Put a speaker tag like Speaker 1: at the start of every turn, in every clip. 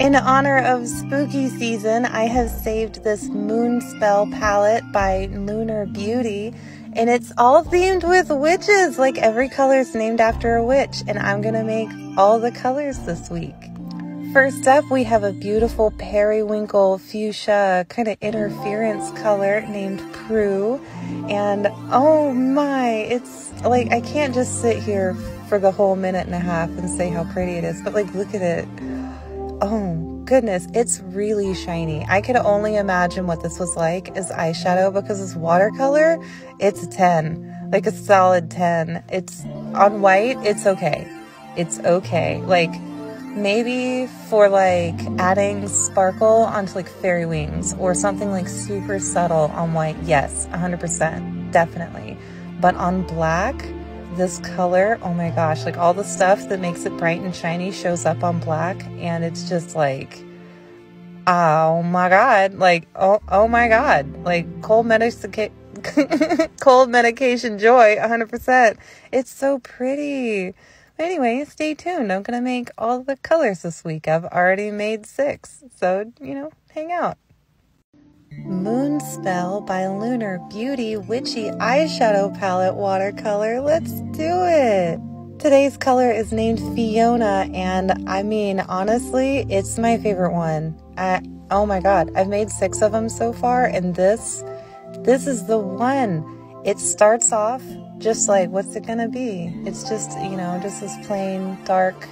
Speaker 1: In honor of spooky season, I have saved this Moonspell palette by Lunar Beauty, and it's all themed with witches. Like every color is named after a witch, and I'm gonna make all the colors this week. First up, we have a beautiful periwinkle fuchsia kind of interference color named Prue, and oh my, it's like I can't just sit here for the whole minute and a half and say how pretty it is, but like look at it. Oh goodness, it's really shiny. I could only imagine what this was like as eyeshadow, because it's watercolor. It's a 10, like a solid 10. It's on white, it's okay. It's okay. Like maybe for like adding sparkle onto like fairy wings or something like super subtle on white. Yes, 100%, definitely. But on black, this color, oh my gosh, like all the stuff that makes it bright and shiny shows up on black, and it's just like, oh my god, like oh my god, like cold medication joy, 100%. It's so pretty. Anyway, stay tuned. I'm gonna make all the colors this week. I've already made 6, so you know, hang out. Moonspell by Lunar Beauty Witchy Eyeshadow Palette Watercolor. Let's do it! Today's color is named Fiona, and I mean, honestly, it's my favorite one. Oh my god, I've made 6 of them so far, and this is the one. It starts off just like, what's it gonna be? It's just, you know, just this plain, dark,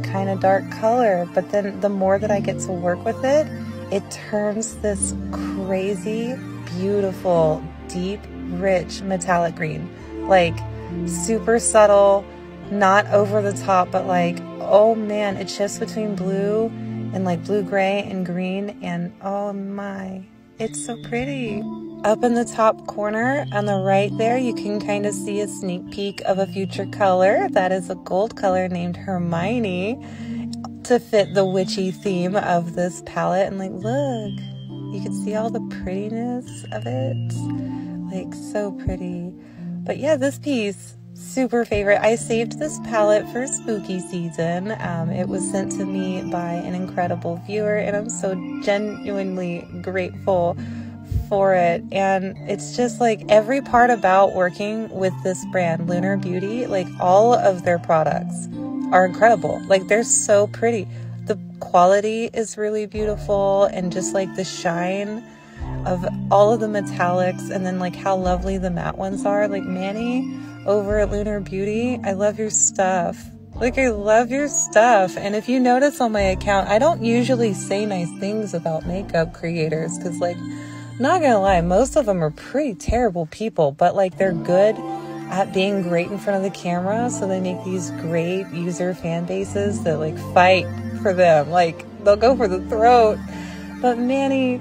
Speaker 1: kind of dark color, but then the more that I get to work with it, it turns this crazy, beautiful, deep, rich metallic green. Like super subtle, not over the top, but like, oh man, it shifts between blue and like blue-gray and green, and oh my, it's so pretty. Up in the top corner on the right there, you can kind of see a sneak peek of a future color. That is a gold color named Hermione, to fit the witchy theme of this palette. And like, look, you can see all the prettiness of it, like so pretty. But yeah, this piece, super favorite. I saved this palette for spooky season. It was sent to me by an incredible viewer, and I'm so genuinely grateful for it. And it's just like every part about working with this brand, Lunar Beauty, like all of their products are incredible. Like they're so pretty. The quality is really beautiful, and just like the shine of all of the metallics, and then like how lovely the matte ones are. Like Manny over at Lunar Beauty, I love your stuff. Like I love your stuff. And if you notice on my account, I don't usually say nice things about makeup creators, because like, not gonna lie, most of them are pretty terrible people, but like they're good at being great in front of the camera, so they make these great user fan bases that like fight for them. Like they'll go for the throat. But Manny,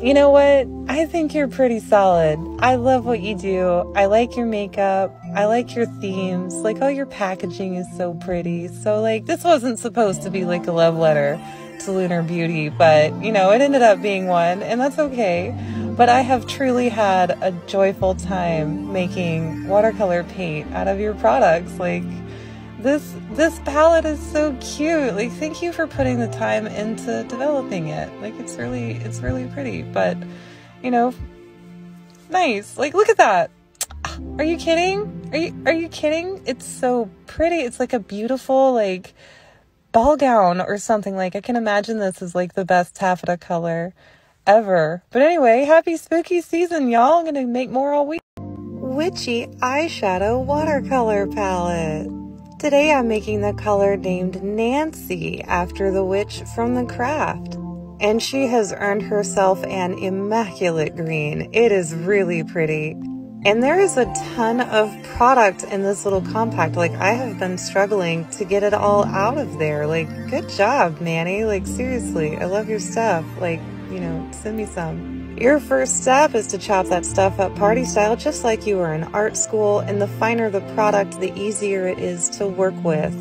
Speaker 1: you know what? I think you're pretty solid. I love what you do. I like your makeup. I like your themes. Like, oh, your packaging is so pretty. So like, this wasn't supposed to be like a love letter to Lunar Beauty, but you know, it ended up being one, and that's okay. But I have truly had a joyful time making watercolor paint out of your products. Like this palette is so cute. Like, thank you for putting the time into developing it. Like it's really pretty. But you know, nice. Like look at that. Are you kidding? Are you kidding? It's so pretty. It's like a beautiful like ball gown or something. Like I can imagine this is like the best taffeta color ever. But anyway, happy spooky season, y'all. I'm gonna make more all week. Witchy Eyeshadow Watercolor Palette. Today I'm making the color named Nancy, after the witch from The Craft. And she has earned herself an immaculate green. It is really pretty. And there is a ton of product in this little compact. Like I have been struggling to get it all out of there. Like, good job, Manny. Like seriously, I love your stuff. Like, you know, send me some. Your first step is to chop that stuff up party style, just like you were in art school, and the finer the product, the easier it is to work with.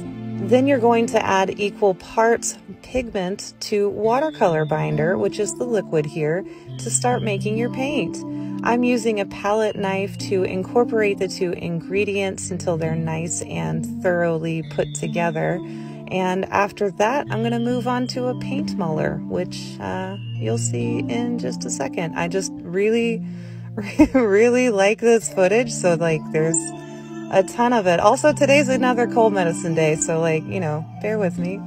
Speaker 1: Then you're going to add equal parts pigment to watercolor binder, which is the liquid here, to start making your paint. I'm using a palette knife to incorporate the two ingredients until they're nice and thoroughly put together. And after that, I'm gonna move on to a paint muller, which you'll see in just a second. I just really, really like this footage, so like there's a ton of it. Also, today's another cold medicine day, so like, you know, bear with me.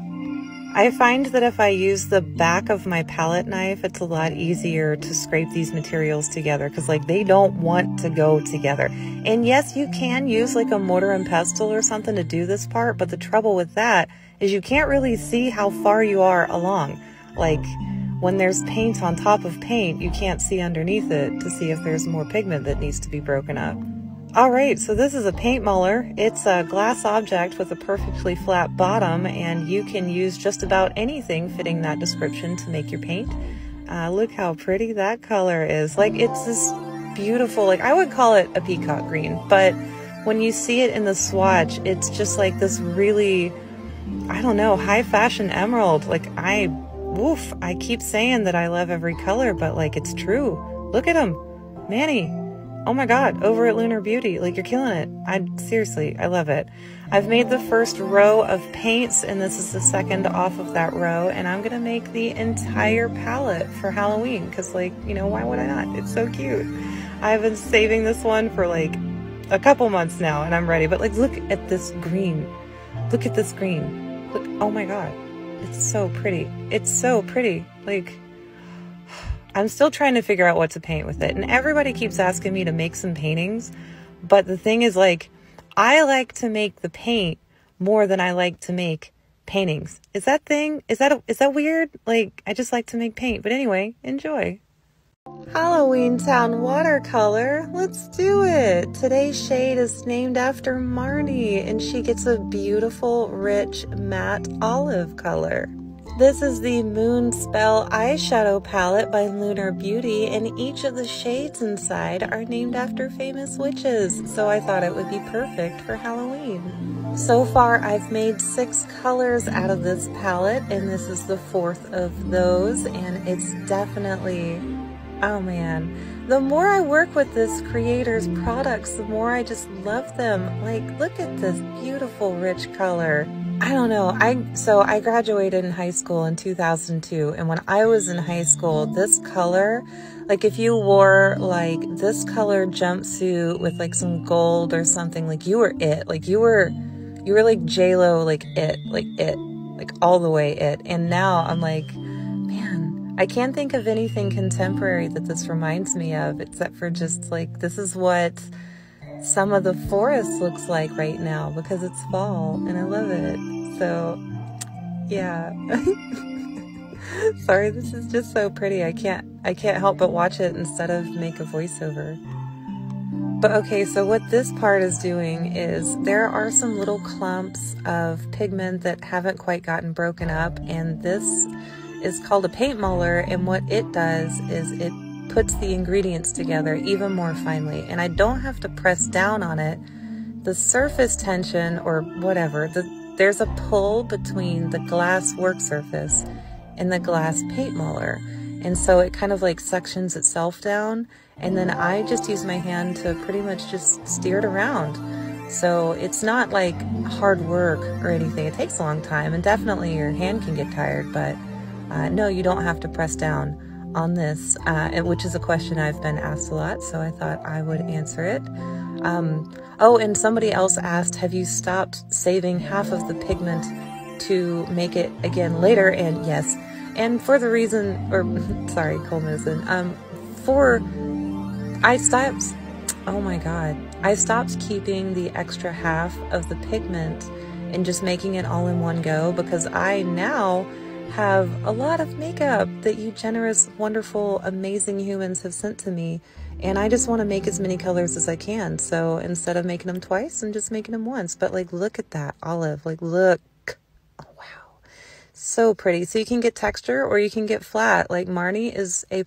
Speaker 1: I find that if I use the back of my palette knife, it's a lot easier to scrape these materials together because like they don't want to go together. And yes, you can use like a mortar and pestle or something to do this part, but the trouble with that is you can't really see how far you are along. Like when there's paint on top of paint, you can't see underneath it to see if there's more pigment that needs to be broken up. All right, so this is a paint muller. It's a glass object with a perfectly flat bottom, and you can use just about anything fitting that description to make your paint. Look how pretty that color is. Like, it's this beautiful, like, I would call it a peacock green, but when you see it in the swatch, it's just like this really, I don't know, high fashion emerald. Like, I keep saying that I love every color, but like, it's true. Look at them, Manny. Oh my God, over at Lunar Beauty, like you're killing it. Seriously, I love it. I've made the first row of paints and this is the second off of that row, and I'm gonna make the entire palette for Halloween because like, you know, why would I not? It's so cute. I've been saving this one for like a couple months now and I'm ready, but like look at this green. Look at this green. Look, oh my God, it's so pretty. It's so pretty. Like, I'm still trying to figure out what to paint with it. And everybody keeps asking me to make some paintings. But the thing is, like, I like to make the paint more than I like to make paintings. Is that weird? Like, I just like to make paint. But anyway, enjoy. Halloween Town watercolor. Let's do it. Today's shade is named after Marnie, and she gets a beautiful, rich, matte olive color. This is the Moonspell eyeshadow palette by Lunar Beauty, and each of the shades inside are named after famous witches, so I thought it would be perfect for Halloween. So far, I've made 6 colors out of this palette, and this is the 4th of those, and it's definitely, oh man. The more I work with this creator's products, the more I just love them. Like, look at this beautiful, rich color. I don't know. So I graduated in high school in 2002, and when I was in high school, this color, like if you wore like this color jumpsuit with like some gold or something, like you were it. Like you were like J-Lo, like all the way it. And now I'm like, man, I can't think of anything contemporary that this reminds me of, except for just like, this is what some of the forest looks like right now because it's fall and I love it. So yeah. Sorry, this is just so pretty. I can't help but watch it instead of make a voiceover. But okay, so what this part is doing is there are some little clumps of pigment that haven't quite gotten broken up, and this is called a paint muller, and what it does is it puts the ingredients together even more finely, and I don't have to press down on it. The surface tension or whatever, there's a pull between the glass work surface and the glass paint muller, and so it kind of like suctions itself down, and then I just use my hand to pretty much just steer it around. So it's not like hard work or anything. It takes a long time, and definitely your hand can get tired, but no, you don't have to press down on this, which is a question I've been asked a lot, so I thought I would answer it. Oh, and somebody else asked, have you stopped saving half of the pigment to make it again later? And yes, and for the reason, or sorry, cold medicine, I stopped keeping the extra half of the pigment and just making it all in one go, because I now have a lot of makeup that you generous, wonderful, amazing humans have sent to me, and I just want to make as many colors as I can. So instead of making them twice, I'm just making them once. But like, look at that olive, like look, oh wow, so pretty. So you can get texture or you can get flat. Like Marnie is A+.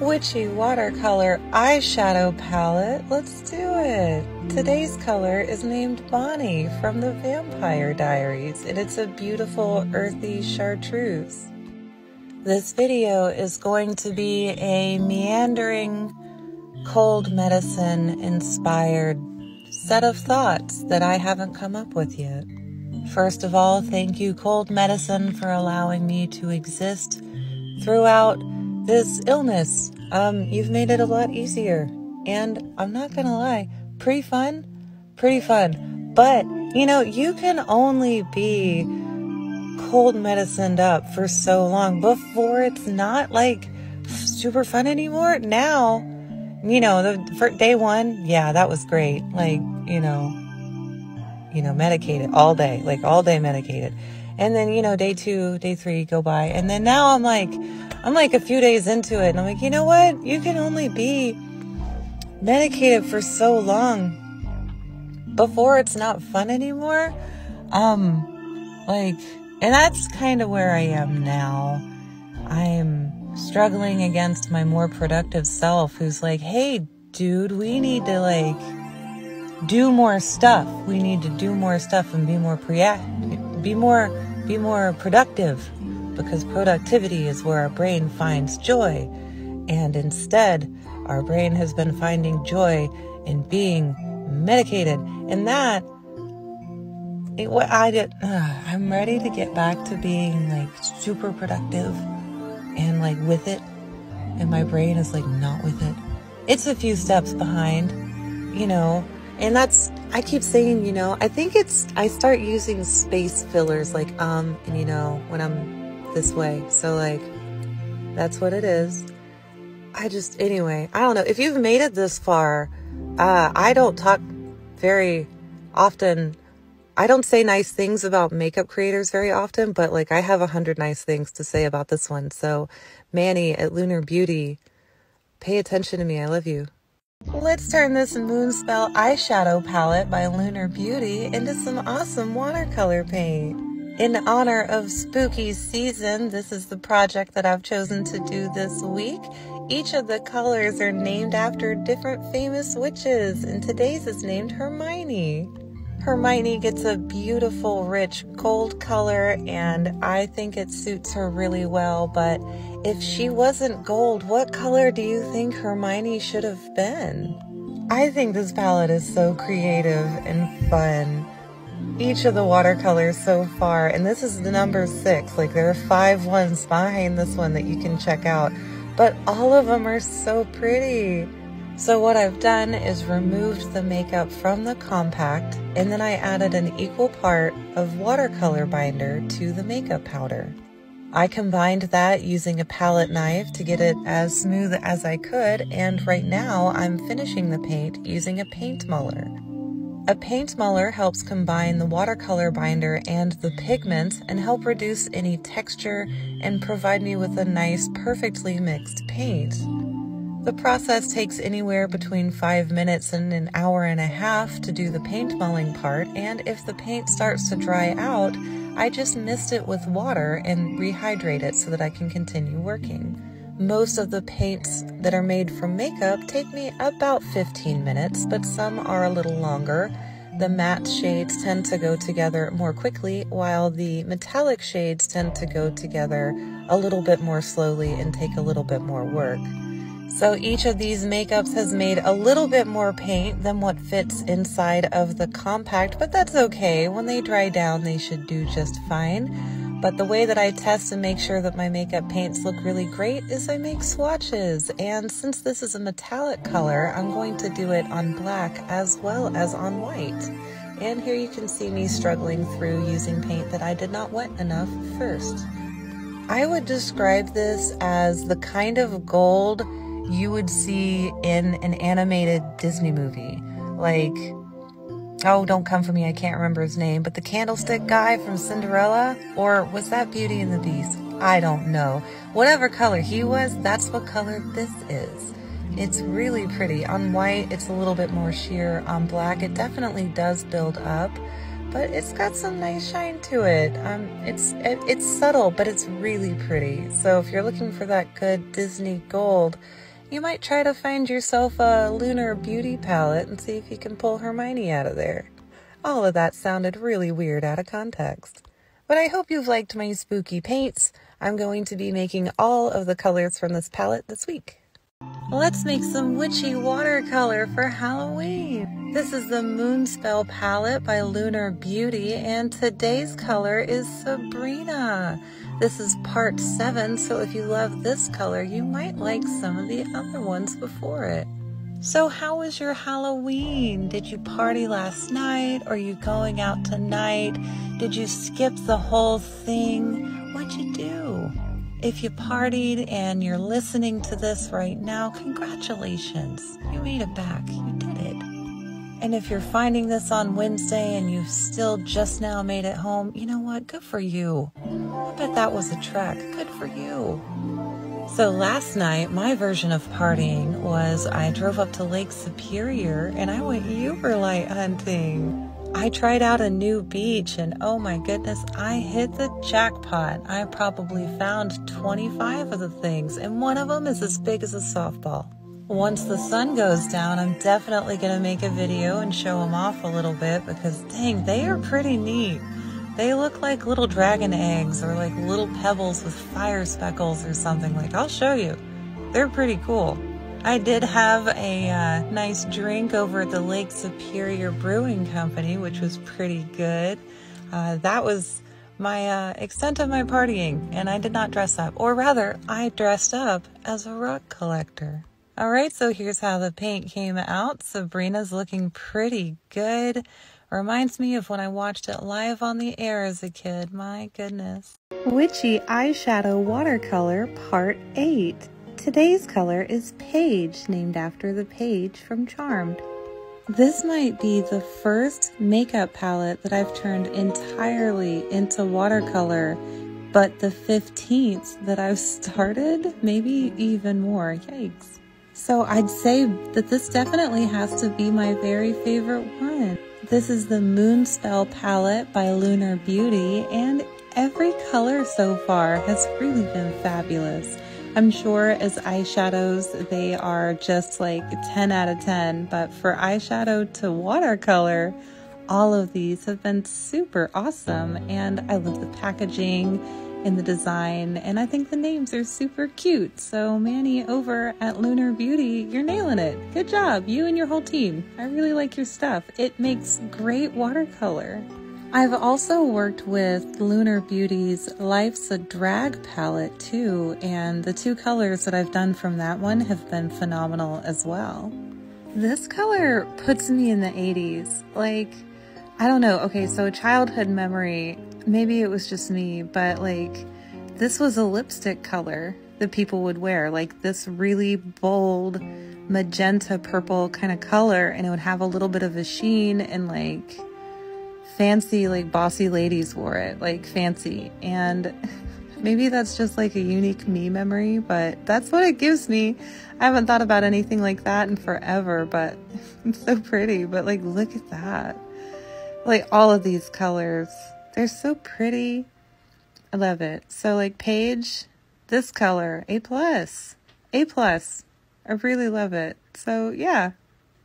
Speaker 1: Witchy watercolor eyeshadow palette. Let's do it. Today's color is named Bonnie from the Vampire Diaries, and it's a beautiful earthy chartreuse. This video is going to be a meandering, cold medicine inspired set of thoughts that I haven't come up with yet. First of all, thank you, cold medicine, for allowing me to exist throughout this illness. You've made it a lot easier. And I'm not gonna lie, pretty fun. But, you know, you can only be cold medicined up for so long before it's not like super fun anymore. Now, you know, for day one, yeah, that was great. Like, medicated all day, like all day medicated. And then, day 2, day 3 go by. And then now I'm like a few days into it. And I'm like, you know what? You can only be medicated for so long before it's not fun anymore. And that's kind of where I am now. I'm struggling against my more productive self who's like, hey, dude, we need to do more stuff. We need to do more stuff and be more productive, because productivity is where our brain finds joy. And instead, our brain has been finding joy in being medicated. And that, I'm ready to get back to being super productive and with it. And my brain is not with it. It's a few steps behind, and I keep saying, I think I start using space fillers and when I'm this way. So that's what it is. Anyway, I don't know. If you've made it this far, I don't talk very often. I don't say nice things about makeup creators very often, but I have 100 nice things to say about this one. So Manny at Lunar Beauty, pay attention to me. I love you. Let's turn this Moonspell eyeshadow palette by Lunar Beauty into some awesome watercolor paint. In honor of spooky season, this is the project that I've chosen to do this week. Each of the colors are named after different famous witches, and today's is named Hermione. Hermione gets a beautiful, rich gold color, and I think it suits her really well, but if she wasn't gold, what color do you think Hermione should have been? I think this palette is so creative and fun. Each of the watercolors so far, and this is the number 6, there are 5 ones behind this one that you can check out, but all of them are so pretty. So what I've done is removed the makeup from the compact, and then I added an equal part of watercolor binder to the makeup powder. I combined that using a palette knife to get it as smooth as I could, and right now I'm finishing the paint using a paint muller. A paint muller helps combine the watercolor binder and the pigment and help reduce any texture and provide me with a nice, perfectly mixed paint. The process takes anywhere between 5 minutes and an hour and a half to do the paint mulling part, and if the paint starts to dry out, I just mist it with water and rehydrate it so that I can continue working. Most of the paints that are made from makeup take me about 15 minutes, but some are a little longer. The matte shades tend to go together more quickly, while the metallic shades tend to go together a little bit more slowly and take a little bit more work. So each of these makeups has made a little bit more paint than what fits inside of the compact, but that's okay. When they dry down, they should do just fine. But the way that I test and make sure that my makeup paints look really great is I make swatches. And since this is a metallic color, I'm going to do it on black as well as on white. And here you can see me struggling through using paint that I did not wet enough first. I would describe this as the kind of gold you would see in an animated Disney movie. Oh, don't come for me, I can't remember his name, but the candlestick guy from Cinderella? Or was that Beauty and the Beast? I don't know. Whatever color he was, that's what color this is. It's really pretty. On white, it's a little bit more sheer. On black, it definitely does build up, but it's got some nice shine to it. It's subtle, but it's really pretty. So if you're looking for that good Disney gold, you might try to find yourself a Lunar Beauty palette and see if you can pull Hermione out of there. All of that sounded really weird out of context. But I hope you've liked my spooky paints. I'm going to be making all of the colors from this palette this week. Let's make some witchy watercolor for Halloween. This is the Moonspell palette by Lunar Beauty, and today's color is Sabrina. This is part 7, so if you love this color, you might like some of the other ones before it. So how was your Halloween? Did you party last night? Are you going out tonight? Did you skip the whole thing? What'd you do? If you partied and you're listening to this right now, congratulations. You made it back. You did it. And if you're finding this on Wednesday and you still just now made it home, you know what? Good for you. I bet that was a trek. Good for you. So last night, my version of partying was I drove up to Lake Superior and I went Uberlight hunting. I tried out a new beach and oh my goodness, I hit the jackpot. I probably found 25 of the things and one of them is as big as a softball. Once the sun goes down, I'm definitely going to make a video and show them off a little bit because dang, they are pretty neat. They look like little dragon eggs or like little pebbles with fire speckles or something. Like, I'll show you. They're pretty cool. I did have a nice drink over at the Lake Superior Brewing Company, which was pretty good. That was my extent of my partying, and I did not dress up. Or rather, I dressed up as a rock collector. Alright, so here's how the paint came out. Sabrina's looking pretty good. Reminds me of when I watched it live on the air as a kid. My goodness. Witchy Eyeshadow Watercolor Part 8. Today's color is Paige, named after the page from Charmed. This might be the first makeup palette that I've turned entirely into watercolor, but the 15th that I've started, maybe even more. Yikes. So I'd say that this definitely has to be my very favorite one. This is the Moonspell palette by Lunar Beauty, and every color so far has really been fabulous. I'm sure as eyeshadows, they are just like 10 out of 10, but for eyeshadow to watercolor, all of these have been super awesome, and I love the packaging and the design, and I think the names are super cute. So Manny over at Lunar Beauty, you're nailing it. Good job, you and your whole team. I really like your stuff. It makes great watercolor. I've also worked with Lunar Beauty's Life's a Drag palette too, and the 2 colors that I've done from that one have been phenomenal as well. This color puts me in the 80s. Like, I don't know. Okay, so childhood memory, maybe it was just me, but like, this was a lipstick color that people would wear, like this really bold magenta purple kind of color, and it would have a little bit of a sheen, and like fancy, like bossy ladies wore it, like fancy. And maybe that's just like a unique me memory, but that's what it gives me. I haven't thought about anything like that in forever, but it's so pretty. But like, look at that. Like all of these colors, they're so pretty. I love it. So like Paige, this color, A+. A+. I really love it. So yeah,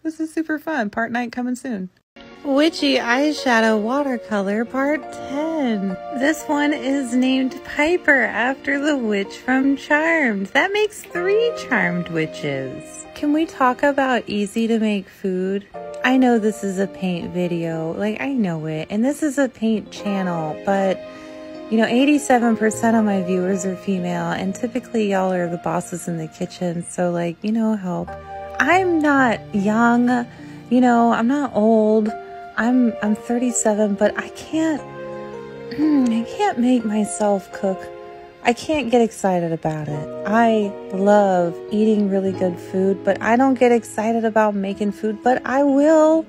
Speaker 1: this is super fun. Part 9 coming soon. Witchy Eyeshadow Watercolor Part 10. This one is named Piper after the witch from Charmed. That makes 3 Charmed witches. Can we talk about easy to make food? I know this is a paint video, like I know it, and this is a paint channel, but you know, 87% of my viewers are female, and typically y'all are the bosses in the kitchen, so like, you know, help. I'm not young, you know, I'm not old. I'm 37, but I can't make myself cook. I can't get excited about it. I love eating really good food, but I don't get excited about making food, but I will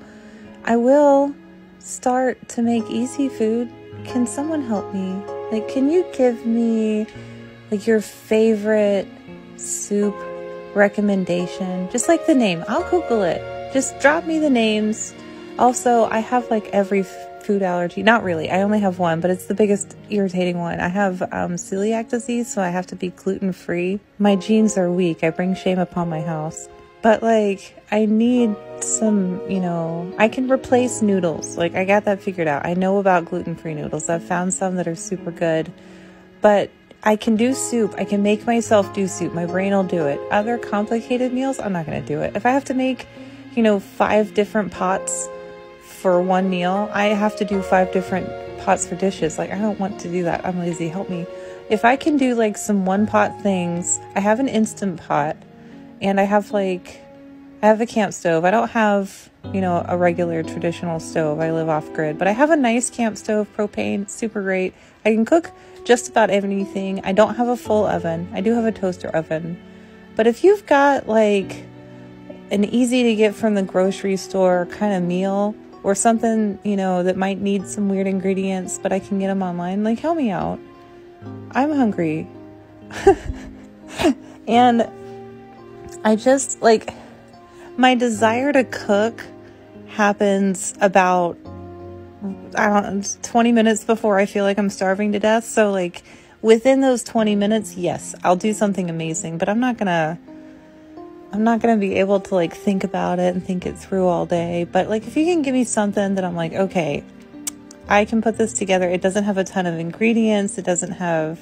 Speaker 1: start to make easy food. Can someone help me? Like, can you give me like your favorite soup recommendation? Just like the name. I'll Google it. Just drop me the names. Also, I have like every food allergy. Not really. I only have one, but it's the biggest irritating one. I have celiac disease, so I have to be gluten-free. My genes are weak. I bring shame upon my house. But like, I need some, you know, I can replace noodles. Like, I got that figured out. I know about gluten-free noodles. I've found some that are super good. But I can do soup. I can make myself do soup. My brain will do it. Other complicated meals, I'm not going to do it. If I have to make, 5 different pots for one meal, I have to do 5 different pots for dishes. Like, I don't want to do that. I'm lazy. Help me. If I can do like some one pot things, I have an Instant Pot, and I have a camp stove. I don't have, a regular traditional stove. I live off grid, but I have a nice camp stove, propane. It's super great. I can cook just about anything. I don't have a full oven. I do have a toaster oven. But if you've got like an easy to get from the grocery store kind of meal, or something, that might need some weird ingredients, but I can get them online, like, help me out. I'm hungry. And I just, like, my desire to cook happens about, 20 minutes before I feel like I'm starving to death. So, like, within those 20 minutes, yes, I'll do something amazing, but I'm not gonna be able to, like, think about it and think it through all day. But, like, if you can give me something that I'm like, okay, I can put this together. It doesn't have a ton of ingredients. It doesn't have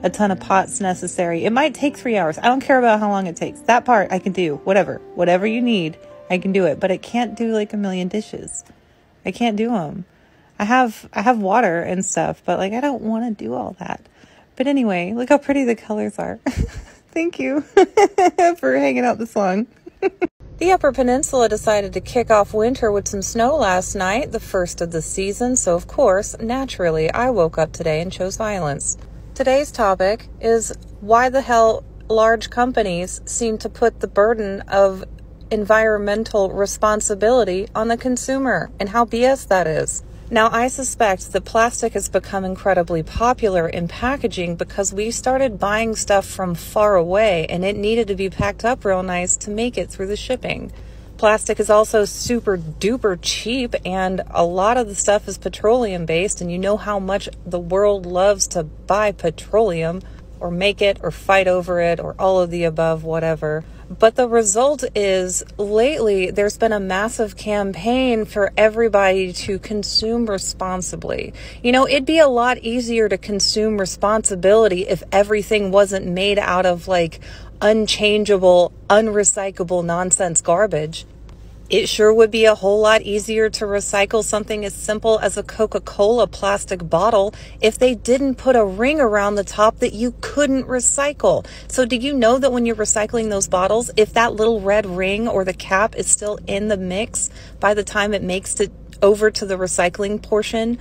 Speaker 1: a ton of pots necessary. It might take 3 hours. I don't care about how long it takes. That part I can do. Whatever you need, I can do it. But it can't do like a million dishes. I can't do them. I have water and stuff, but like, I don't want to do all that. But anyway, look how pretty the colors are. Thank you for hanging out this long. The Upper Peninsula decided to kick off winter with some snow last night, the first of the season, so of course, naturally, I woke up today and chose violence. Today's topic is why the hell large companies seem to put the burden of environmental responsibility on the consumer, and how BS that is. Now, I suspect that plastic has become incredibly popular in packaging because we started buying stuff from far away and it needed to be packed up real nice to make it through the shipping. Plastic is also super duper cheap, and a lot of the stuff is petroleum based, and you know how much the world loves to buy petroleum or make it or fight over it or all of the above, whatever. But the result is, lately, there's been a massive campaign for everybody to consume responsibly. It'd be a lot easier to consume responsibility if everything wasn't made out of, like, unchangeable, unrecyclable nonsense garbage. It sure would be a whole lot easier to recycle something as simple as a Coca-Cola plastic bottle if they didn't put a ring around the top that you couldn't recycle. So do you know that when you're recycling those bottles, if that little red ring or the cap is still in the mix by the time it makes it over to the recycling portion,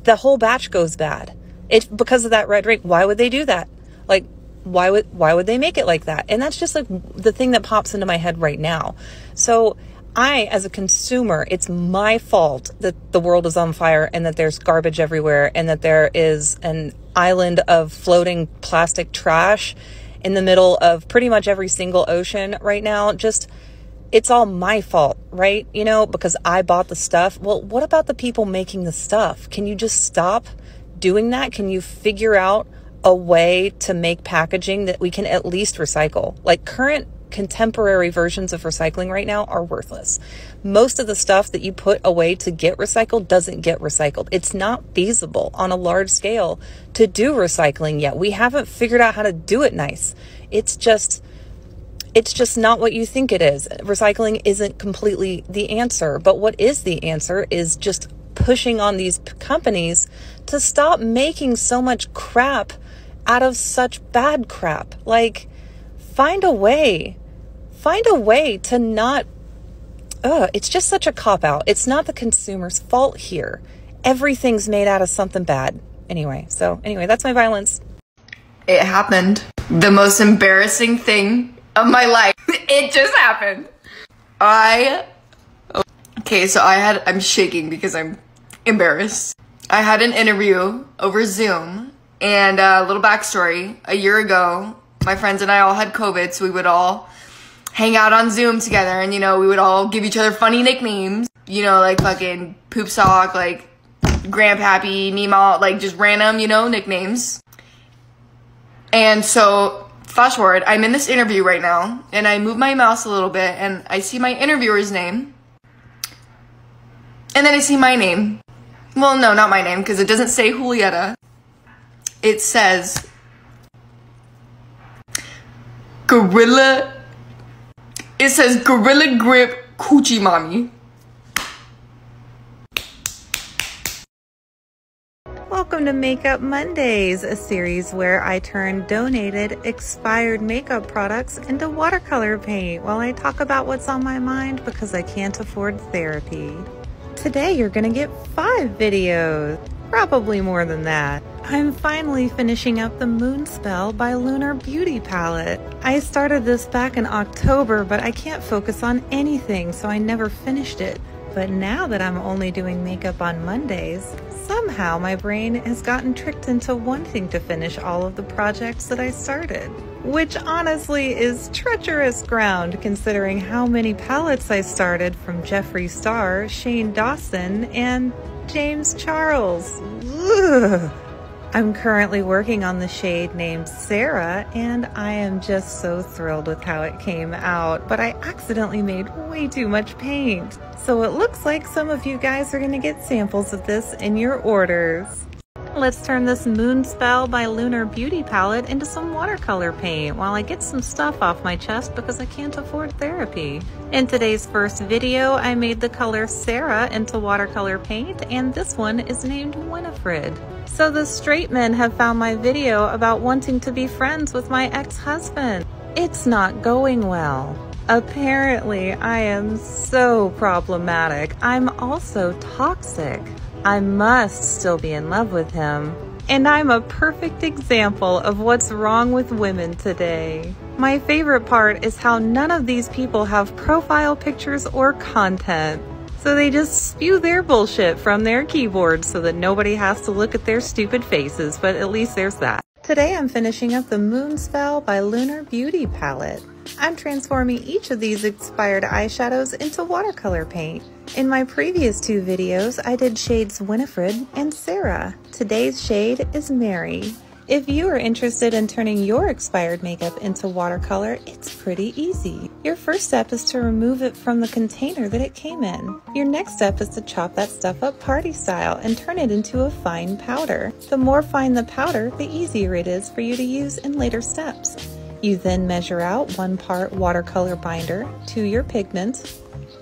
Speaker 1: the whole batch goes bad. It's because of that red ring. Why would they do that? Like, why would they make it like that? And that's just like the thing that pops into my head right now. So I, as a consumer, it's my fault that the world is on fire and that there's garbage everywhere and that there is an island of floating plastic trash in the middle of pretty much every single ocean right now. It's all my fault, right? Because I bought the stuff. Well, what about the people making the stuff? Can you just stop doing that? Can you figure out a way to make packaging that we can at least recycle? Like, current contemporary versions of recycling right now are worthless. Most of the stuff that you put away to get recycled doesn't get recycled. It's not feasible on a large scale to do recycling yet. We haven't figured out how to do it nice. It's just not what you think it is. Recycling isn't completely the answer, but what is the answer is just pushing on these companies to stop making so much crap out of such bad crap. Like, find a way to not, it's just such a cop-out. It's not the consumer's fault here. Everything's made out of something bad. Anyway, that's my violence.
Speaker 2: It happened. The most embarrassing thing of my life. It just happened. Okay, so I'm shaking because I'm embarrassed. I had an interview over Zoom, and a little backstory. A year ago, my friends and I all had COVID, so we would all hang out on Zoom together, and we would all give each other funny nicknames, like fucking Poop Sock, like Grandpappy, Nemo, like just random, nicknames. And so, flash forward, I'm in this interview right now, and I move my mouse a little bit, and I see my interviewer's name, and then I see my name. Well, no, not my name, because it doesn't say Julieta. It says Gorilla. It says Gorilla Grip Coochie Mommy.
Speaker 1: Welcome to Makeup Mondays, a series where I turn donated, expired makeup products into watercolor paint while I talk about what's on my mind because I can't afford therapy. Today you're gonna get 5 videos, probably more than that. I'm finally finishing up the Moonspell by Lunar beauty palette. I started this back in October, but I can't focus on anything, so I never finished it. But now that I'm only doing makeup on Mondays, somehow my brain has gotten tricked into wanting to finish all of the projects that I started. Which honestly is treacherous ground considering how many palettes I started from Jeffree Star, Shane Dawson, and James Charles. Ugh. I'm currently working on the shade named Sarah, and I am just so thrilled with how it came out, but I accidentally made way too much paint. So it looks like some of you guys are going to get samples of this in your orders. Let's turn this Moonspell by Lunar beauty palette into some watercolor paint while I get some stuff off my chest because I can't afford therapy. In today's first video, I made the color Sarah into watercolor paint, and this one is named Winifred. So the straight men have found my video about wanting to be friends with my ex-husband. It's not going well. Apparently, I am so problematic. I'm also toxic. I must still be in love with him. And I'm a perfect example of what's wrong with women today. My favorite part is how none of these people have profile pictures or content. So they just spew their bullshit from their keyboards so that nobody has to look at their stupid faces, but at least there's that. Today I'm finishing up the Moonspell by Lunar beauty palette. I'm transforming each of these expired eyeshadows into watercolor paint. In my previous 2 videos, I did shades Winifred and Sarah. Today's shade is Mary. If you are interested in turning your expired makeup into watercolor, it's pretty easy. Your first step is to remove it from the container that it came in. Your next step is to chop that stuff up party style and turn it into a fine powder. The more fine the powder, the easier it is for you to use in later steps. You then measure out 1 part watercolor binder to your pigment,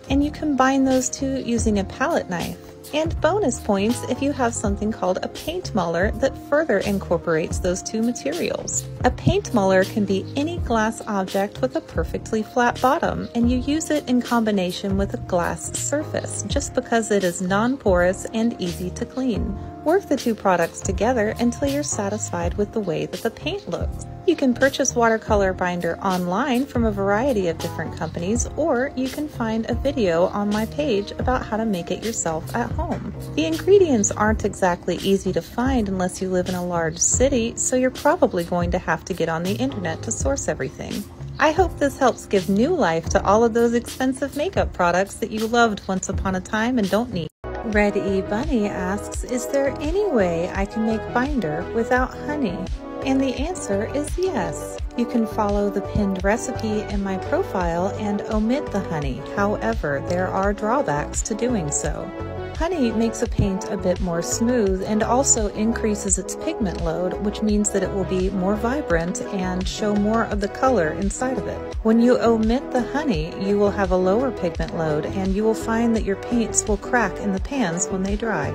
Speaker 1: and you combine those 2 using a palette knife. And bonus points if you have something called a paint muller that further incorporates those 2 materials. A paint muller can be any glass object with a perfectly flat bottom, and you use it in combination with a glass surface just because it is non-porous and easy to clean. Work the 2 products together until you're satisfied with the way that the paint looks. You can purchase watercolor binder online from a variety of different companies, or you can find a video on my page about how to make it yourself at home. The ingredients aren't exactly easy to find unless you live in a large city, so you're probably going to have to get on the internet to source everything. I hope this helps give new life to all of those expensive makeup products that you loved once upon a time and don't need. Red E Bunny asks, is there any way I can make binder without honey? And the answer is yes. You can follow the pinned recipe in my profile and omit the honey. However, there are drawbacks to doing so. Honey makes a paint a bit more smooth and also increases its pigment load, which means that it will be more vibrant and show more of the color inside of it. When you omit the honey, you will have a lower pigment load and you will find that your paints will crack in the pans when they dry.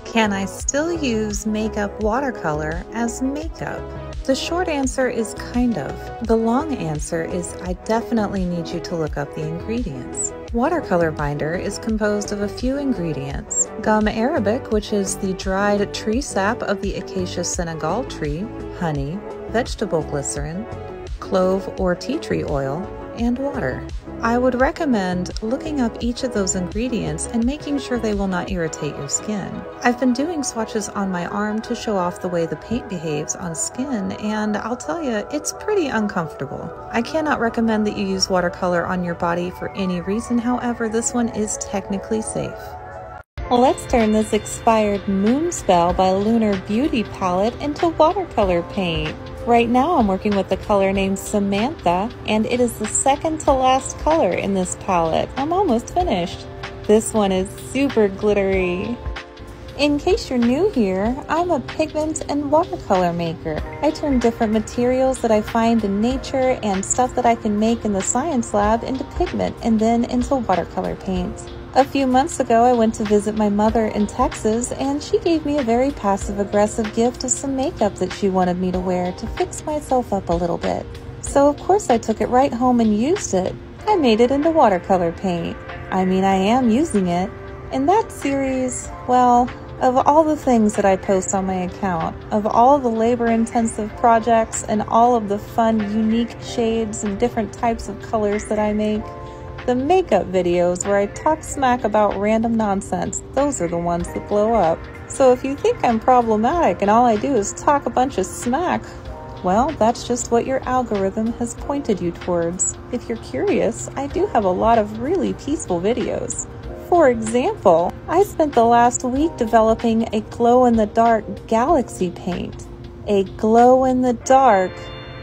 Speaker 1: Can I still use makeup watercolor as makeup? The short answer is kind of. The long answer is I definitely need you to look up the ingredients. Watercolor binder is composed of a few ingredients: gum arabic, which is the dried tree sap of the Acacia senegal tree, honey, vegetable glycerin, clove or tea tree oil, and water. I would recommend looking up each of those ingredients and making sure they will not irritate your skin. I've been doing swatches on my arm to show off the way the paint behaves on skin, and I'll tell you, it's pretty uncomfortable. I cannot recommend that you use watercolor on your body for any reason, however, this one is technically safe. Let's turn this expired Moonspell by Lunar beauty palette into watercolor paint. Right now I'm working with the color named Samantha, and it is the second to last color in this palette. I'm almost finished. This one is super glittery. In case you're new here, I'm a pigment and watercolor maker. I turn different materials that I find in nature and stuff that I can make in the science lab into pigment and then into watercolor paints. A few months ago, I went to visit my mother in Texas, and she gave me a very passive-aggressive gift of some makeup that she wanted me to wear to fix myself up a little bit. So of course I took it right home and used it. I made it into watercolor paint. I mean, I am using it. In that series, well, of all the things that I post on my account, of all the labor-intensive projects and all of the fun, unique shades and different types of colors that I make, the makeup videos where I talk smack about random nonsense, those are the ones that blow up. So if you think I'm problematic and all I do is talk a bunch of smack, well, that's just what your algorithm has pointed you towards. If you're curious, I do have a lot of really peaceful videos. For example, I spent the last week developing a glow-in-the-dark galaxy paint. A glow-in-the-dark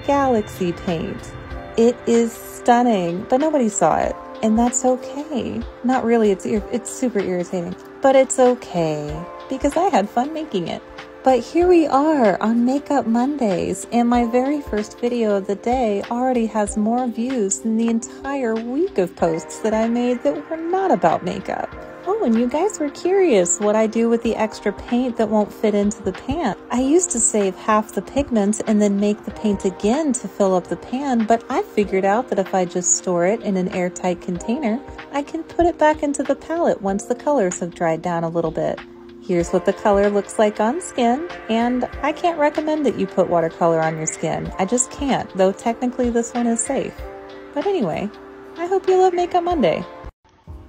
Speaker 1: galaxy paint. It is stunning, but nobody saw it. And that's okay. Not really, it's super irritating. But it's okay, because I had fun making it. But here we are on Makeup Mondays, and my very first video of the day already has more views than the entire week of posts that I made that were not about makeup. Oh, and you guys were curious what I do with the extra paint that won't fit into the pan. I used to save half the pigment and then make the paint again to fill up the pan, but I figured out that if I just store it in an airtight container, I can put it back into the palette once the colors have dried down a little bit. Here's what the color looks like on skin, and I can't recommend that you put watercolor on your skin. I just can't, though technically this one is safe. But anyway, I hope you love Makeup Monday.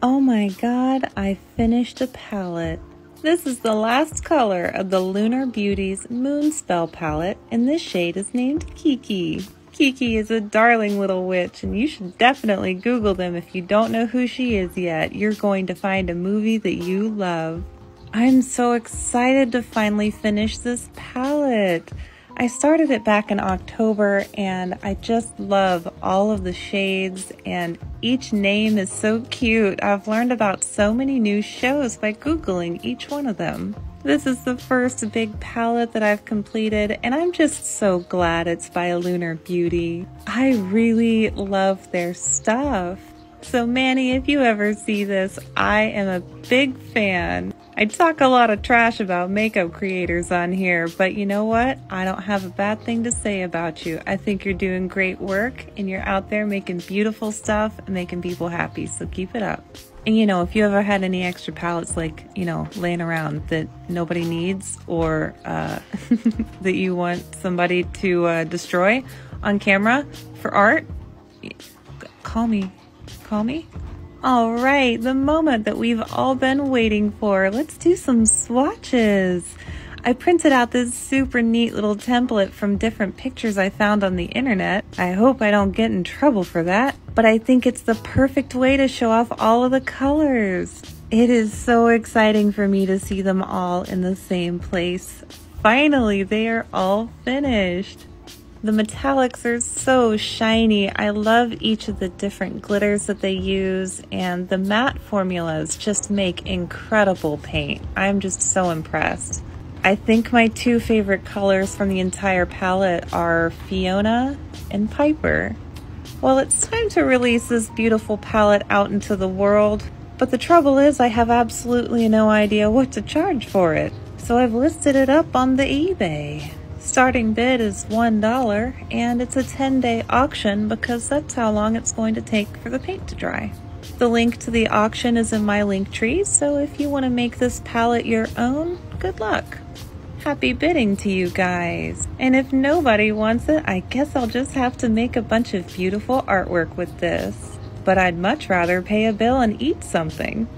Speaker 1: Oh my god, I finished a palette. This is the last color of the Lunar Beauty's Moonspell palette, and this shade is named Kiki. Kiki is a darling little witch, and you should definitely Google them if you don't know who she is yet. You're going to find a movie that you love. I'm so excited to finally finish this palette. I started it back in October, and I just love all of the shades, and each name is so cute. I've learned about so many new shows by Googling each one of them. This is the first big palette that I've completed, and I'm just so glad it's by Lunar Beauty. I really love their stuff. So Manny, if you ever see this, I am a big fan. I talk a lot of trash about makeup creators on here, but you know what? I don't have a bad thing to say about you. I think you're doing great work, and you're out there making beautiful stuff and making people happy, so keep it up. And you know, if you ever had any extra palettes, like, you know, laying around that nobody needs, or that you want somebody to destroy on camera for art, call me. Call me? All right, the moment that we've all been waiting for. Let's do some swatches. I printed out this super neat little template from different pictures I found on the internet. I hope I don't get in trouble for that, but I think it's the perfect way to show off all of the colors. It is so exciting for me to see them all in the same place. Finally, they are all finished. The metallics are so shiny. I love each of the different glitters that they use, and the matte formulas just make incredible paint. I'm just so impressed. I think my two favorite colors from the entire palette are Fiona and Piper. Well, it's time to release this beautiful palette out into the world, but the trouble is I have absolutely no idea what to charge for it. So I've listed it up on the eBay. Starting bid is $1, and it's a 10-day auction because that's how long it's going to take for the paint to dry. The link to the auction is in my link tree, so if you want to make this palette your own, good luck. Happy bidding to you guys. And if nobody wants it, I guess I'll just have to make a bunch of beautiful artwork with this. But I'd much rather pay a bill and eat something.